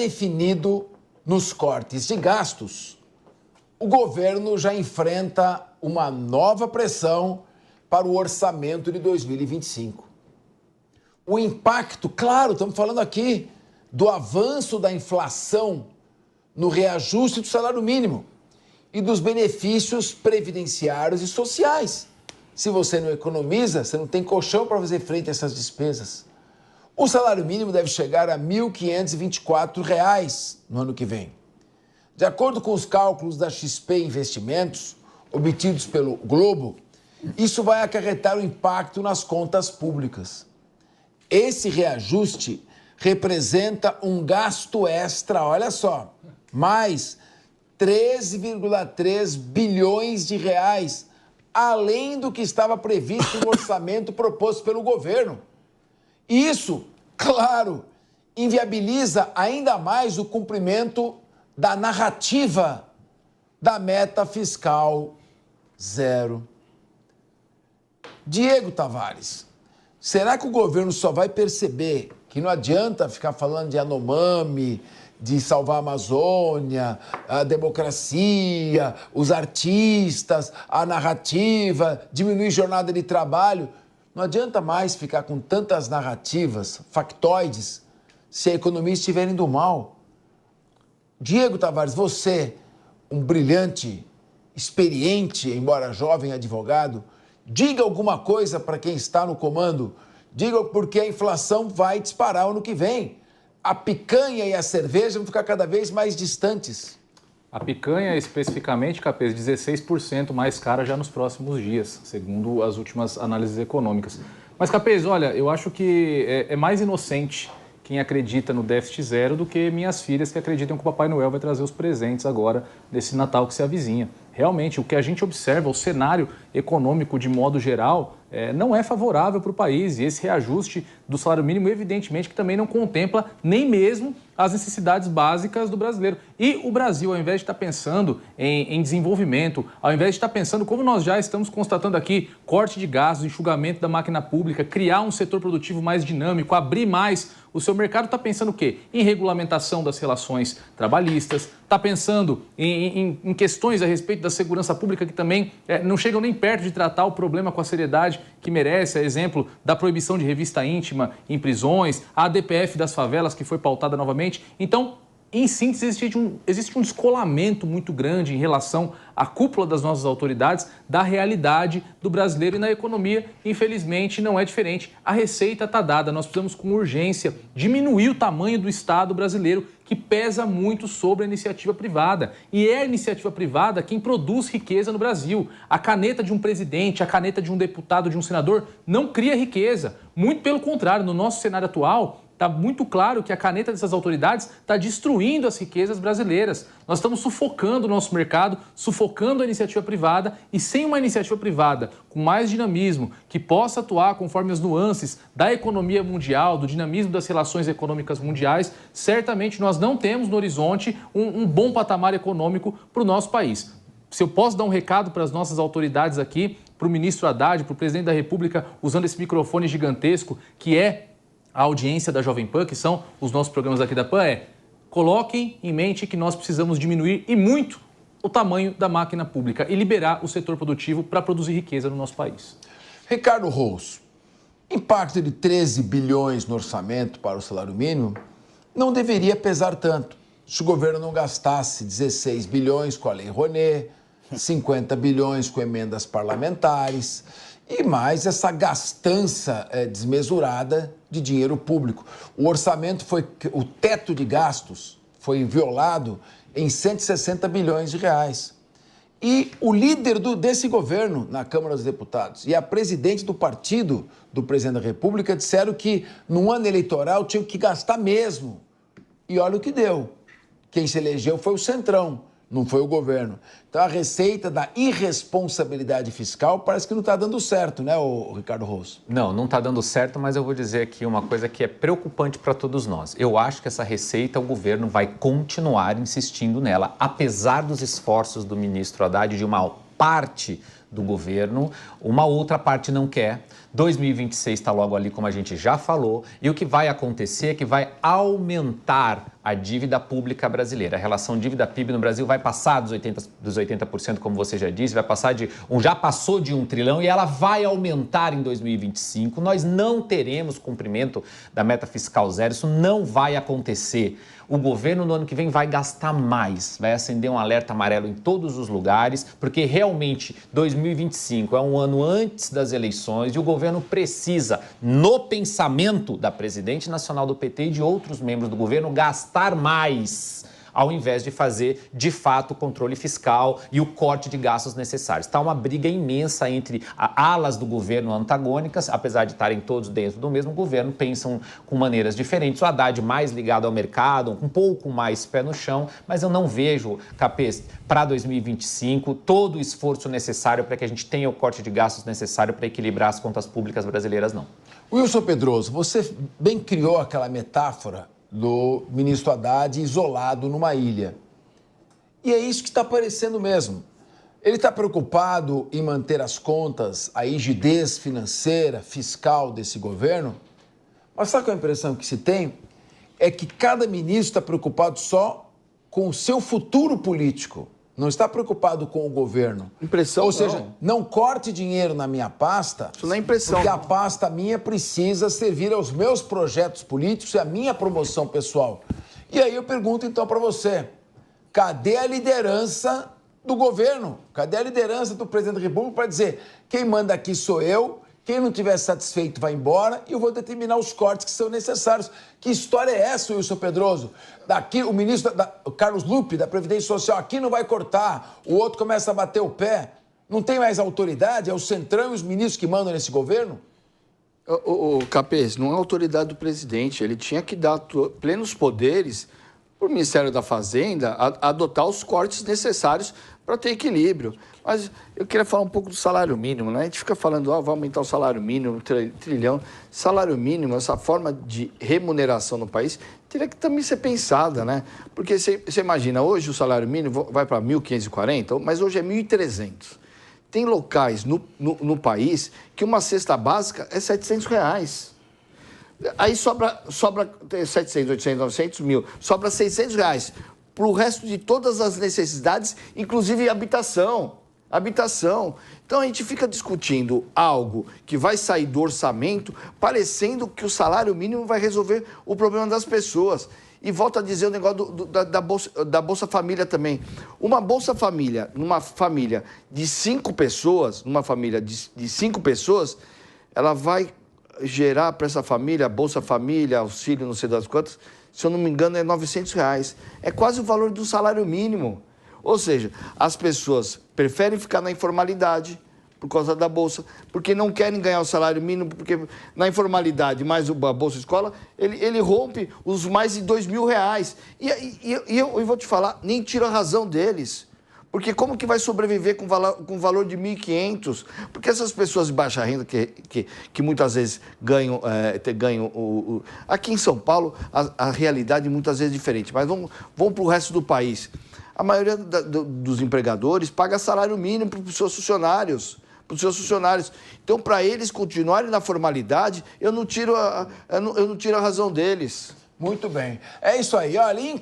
definido nos cortes de gastos, o governo já enfrenta uma nova pressão para o orçamento de 2025. O impacto, claro, estamos falando aqui do avanço da inflação no reajuste do salário mínimo e dos benefícios previdenciários e sociais. Se você não economiza, você não tem colchão para fazer frente a essas despesas. O salário mínimo deve chegar a R$ 1.524 no ano que vem. De acordo com os cálculos da XP Investimentos, obtidos pelo Globo, isso vai acarretar um impacto nas contas públicas. Esse reajuste representa um gasto extra, olha só, mais 13,3 bilhões de reais, além do que estava previsto no orçamento proposto pelo governo. Isso, claro, inviabiliza ainda mais o cumprimento da narrativa da meta fiscal zero. Diego Tavares, será que o governo só vai perceber que não adianta ficar falando de Yanomami, de salvar a Amazônia, a democracia, os artistas, a narrativa, diminuir jornada de trabalho? Não adianta mais ficar com tantas narrativas, factoides, se a economia estiver indo mal. Diego Tavares, você, um brilhante, experiente, embora jovem advogado, diga alguma coisa para quem está no comando. Diga porque a inflação vai disparar ano que vem. A picanha e a cerveja vão ficar cada vez mais distantes. A picanha, especificamente, Capês, 16% mais cara já nos próximos dias, segundo as últimas análises econômicas. Mas, Capês, olha, eu acho que é mais inocente quem acredita no déficit zero do que minhas filhas que acreditam que o Papai Noel vai trazer os presentes agora nesse Natal que se avizinha. Realmente, o que a gente observa, o cenário econômico de modo geral, não é favorável para o país. E esse reajuste do salário mínimo, evidentemente, que também não contempla nem mesmo as necessidades básicas do brasileiro. E o Brasil, ao invés de estar pensando em desenvolvimento, ao invés de estar pensando, como nós já estamos constatando aqui, corte de gastos, enxugamento da máquina pública, criar um setor produtivo mais dinâmico, abrir mais o seu mercado, está pensando o quê? Em regulamentação das relações trabalhistas, está pensando em questões a respeito da segurança pública que também não chegam nem perto de tratar o problema com a seriedade que merece, a exemplo da proibição de revista íntima em prisões, a ADPF das favelas que foi pautada novamente. Então, em síntese, existe um descolamento muito grande em relação à cúpula das nossas autoridades da realidade do brasileiro, e na economia, infelizmente, não é diferente. A receita está dada, nós precisamos com urgência diminuir o tamanho do Estado brasileiro, que pesa muito sobre a iniciativa privada. E é a iniciativa privada quem produz riqueza no Brasil. A caneta de um presidente, a caneta de um deputado, de um senador, não cria riqueza. Muito pelo contrário, no nosso cenário atual, está muito claro que a caneta dessas autoridades está destruindo as riquezas brasileiras. Nós estamos sufocando o nosso mercado, sufocando a iniciativa privada, e sem uma iniciativa privada com mais dinamismo, que possa atuar conforme as nuances da economia mundial, do dinamismo das relações econômicas mundiais, certamente nós não temos no horizonte um bom patamar econômico para o nosso país. Se eu posso dar um recado para as nossas autoridades aqui, para o ministro Haddad, para o presidente da República, usando esse microfone gigantesco que é a audiência da Jovem Pan, que são os nossos programas aqui da Pan, coloquem em mente que nós precisamos diminuir e muito o tamanho da máquina pública e liberar o setor produtivo para produzir riqueza no nosso país. Ricardo Rous, impacto de 13 bilhões no orçamento para o salário mínimo não deveria pesar tanto se o governo não gastasse 16 bilhões com a Lei Rouanet, 50 bilhões com emendas parlamentares e mais essa gastança desmesurada de dinheiro público. O teto de gastos foi violado em 160 bilhões de reais. E o líder desse governo na Câmara dos Deputados e a presidente do partido do presidente da República disseram que no ano eleitoral tinham que gastar mesmo. E olha o que deu. Quem se elegeu foi o Centrão, não foi o governo. Então, a receita da irresponsabilidade fiscal parece que não está dando certo, né, o Ricardo Rous? Não está dando certo, mas eu vou dizer aqui uma coisa que é preocupante para todos nós. Eu acho que essa receita o governo vai continuar insistindo nela, apesar dos esforços do ministro Haddad de uma parte do governo, uma outra parte não quer. 2026 está logo ali, como a gente já falou, e o que vai acontecer é que vai aumentar a dívida pública brasileira. A relação dívida-PIB no Brasil vai passar dos 80%, como você já disse, já passou de 1 trilhão e ela vai aumentar em 2025. Nós não teremos cumprimento da meta fiscal zero, isso não vai acontecer. O governo no ano que vem vai gastar mais, vai acender um alerta amarelo em todos os lugares, porque realmente 2025 é um ano antes das eleições e o governo precisa, no pensamento da presidente nacional do PT e de outros membros do governo, gastar mais, ao invés de fazer, de fato, o controle fiscal e o corte de gastos necessários. Está uma briga imensa entre alas do governo antagônicas, apesar de estarem todos dentro do mesmo governo, pensam com maneiras diferentes. O Haddad mais ligado ao mercado, um pouco mais pé no chão, mas eu não vejo, Capês, para 2025, todo o esforço necessário para que a gente tenha o corte de gastos necessário para equilibrar as contas públicas brasileiras, não. Wilson Pedroso, você bem criou aquela metáfora do ministro Haddad isolado numa ilha. E é isso que está aparecendo mesmo. Ele está preocupado em manter as contas, a rigidez financeira, fiscal desse governo, mas sabe qual é a impressão que se tem? É que cada ministro está preocupado só com o seu futuro político, não está preocupado com o governo. Impressão, ou seja, não corte dinheiro na minha pasta, isso não é impressão, porque a pasta minha precisa servir aos meus projetos políticos e à minha promoção pessoal. E aí eu pergunto então para você, cadê a liderança do governo? Cadê a liderança do presidente da República para dizer quem manda aqui sou eu, quem não estiver satisfeito vai embora e eu vou determinar os cortes que são necessários. Que história é essa, Wilson Pedroso? Daqui o ministro o Carlos Lupe, da Previdência Social, aqui não vai cortar, o outro começa a bater o pé. Não tem mais autoridade? É o Centrão e os ministros que mandam nesse governo? O Capês, não é autoridade do presidente. Ele tinha que dar plenos poderes para o Ministério da Fazenda adotar os cortes necessários para ter equilíbrio. Mas eu queria falar um pouco do salário mínimo, né? A gente fica falando, vai aumentar o salário mínimo, trilhão. Salário mínimo, essa forma de remuneração no país, teria que também ser pensada, né? Porque você imagina, hoje o salário mínimo vai para 1.540, mas hoje é 1.300. Tem locais no país que uma cesta básica é R$700. Aí sobra 700, 800, 900 mil, sobra R$600 para o resto de todas as necessidades, inclusive habitação. Então a gente fica discutindo algo que vai sair do orçamento, parecendo que o salário mínimo vai resolver o problema das pessoas. E volto a dizer o negócio da Bolsa Família também. Uma Bolsa Família, numa família de 5 pessoas, ela vai gerar para essa família, Bolsa Família, auxílio, não sei das quantas, se eu não me engano, é R$900. É quase o valor do salário mínimo. Ou seja, as pessoas preferem ficar na informalidade por causa da Bolsa, porque não querem ganhar o salário mínimo, porque na informalidade, mais a Bolsa Escola, ele rompe os mais de R$2.000. E eu vou te falar, nem tiro a razão deles. Porque como que vai sobreviver com valor de 1.500? Porque essas pessoas de baixa renda que muitas vezes ganham... Aqui em São Paulo, a realidade muitas vezes é diferente. Mas vamos para o resto do país. A maioria dos empregadores paga salário mínimo para os seus funcionários. Então, para eles continuarem na formalidade, eu não tiro a razão deles. Muito bem. É isso aí. Olha,